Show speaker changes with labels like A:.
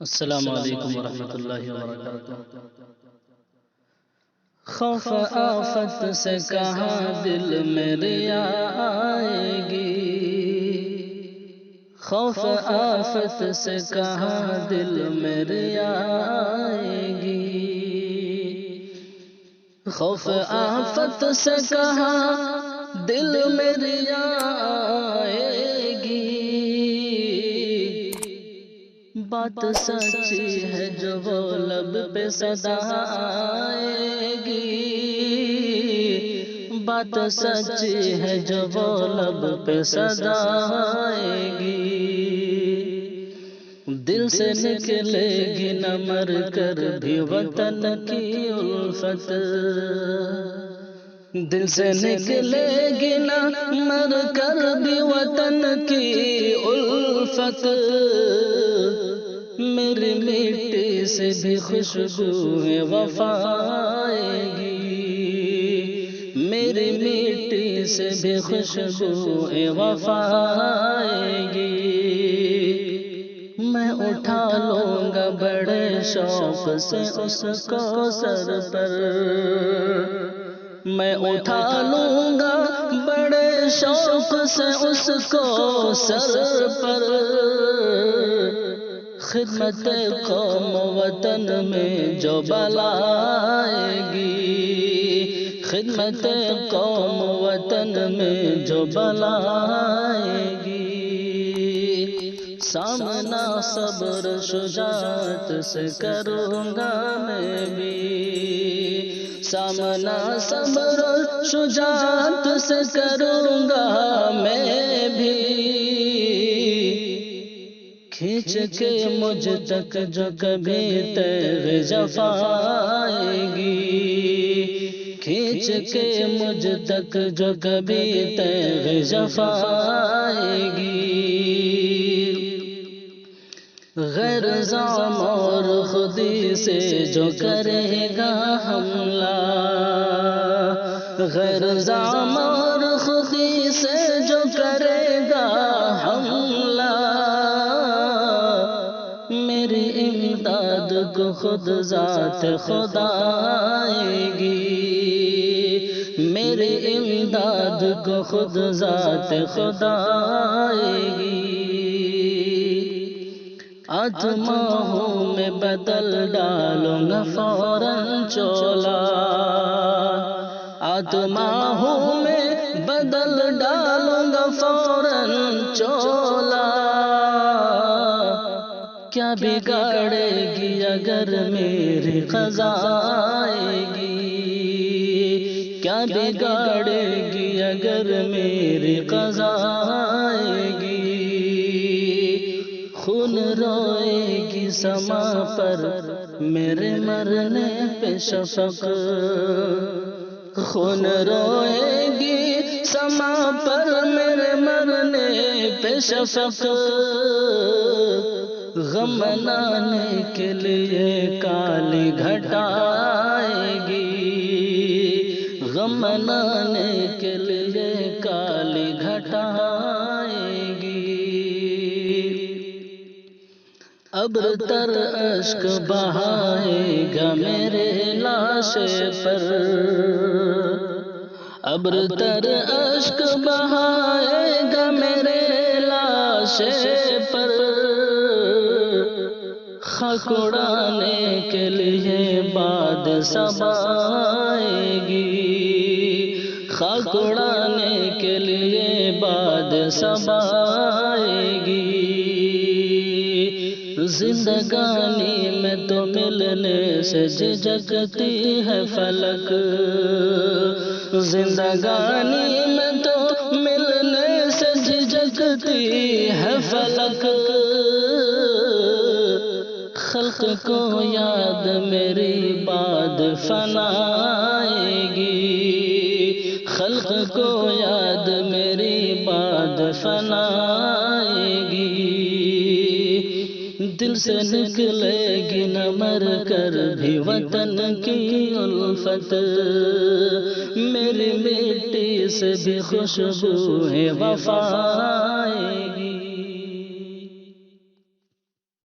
A: السلام علیکم ورحمۃ اللہ وبرکاتہ۔ خوف آفت سے کہاں دل میرے آئے گی، خوف آفت سے کہاں دل میرے آئے گی، خوف آفت سے کہاں دل میرے آئے گی، بات سچی ہے جو وہ لب پہ صدا آئے گی، بات سچی ہے جو وہ لب پہ صدا آئے گی، دل سے نکلے گی نہ مر کر بھی وطن کی الفت، دل سے نکلے گی نہ مر کر بھی وطن کی الفت، میری مٹی سے بھی خوشبو وفا آئے گی، میری مٹی سے بھی خوشبو وفا آئے گی، میں اٹھا لوں گا بڑے شوق سے اس کو سر پر، میں اٹھا لوں گا بڑے شوق سے اس کو سر پر، خدمت قوم وطن میں جو بلا آئے گی، خدمت قوم وطن میں جو بلا آئے گی، سامنا صبر شجاعت سے کروں گا میں بھی، سامنا صبر شجاعت سے کروں گا میں بھی، کھینچ کے مجھ تک جو کبھی تیغ جفا آئے گی، کھینچ کے مجھ تک جو کبھی تیغ جفا آئے گی، غیر زام اور خودی سے جو کرے گا حملہ، غیر زام اور خودی سے جو کرے گا حملہ، میری امداد کو خود ذات خدا آئے گی، میری امداد کو خود ذات خدا آئے گی، آتماہوں میں بدل ڈالوں گا فوراً چولا، آتماہوں میں بدل ڈالوں گا فوراً چولا، کیا بگاڑے گی اگر میری قضا آئے گی، کیا بگاڑے گی اگر میری قضا آئے گی، خون روئے گی سما پر میرے مرنے پہ شفق، خون روئے گی سما پر میرے مرنے پہ شفق، غم منانے کے لیے کالی گھٹا آئے گی، غم منانے کے لیے کالی گھٹا آئے گی، ابر تر اشک بہائے گا میرے لاشے پر، ابر تر اشک بہائے گا میرے لاشے پر، خاک اڑانے کے لیے باد صبا آئے گی، خاک اڑانے کے لیے باد صبا آئے گی، زندگانی میں تو ملنے سے جھجکتی ہے فلک، زندگانی میں تو ملنے سے جھجکتی ہے فلک، خلق کو یاد میری باد فنا آئے گی، خلق کو یاد میری باد فنا آئے گی، دل سے نکلے گی نہ مر کر بھی وطن کی الفت، میری مٹی سے بھی خوشبو وفا آئے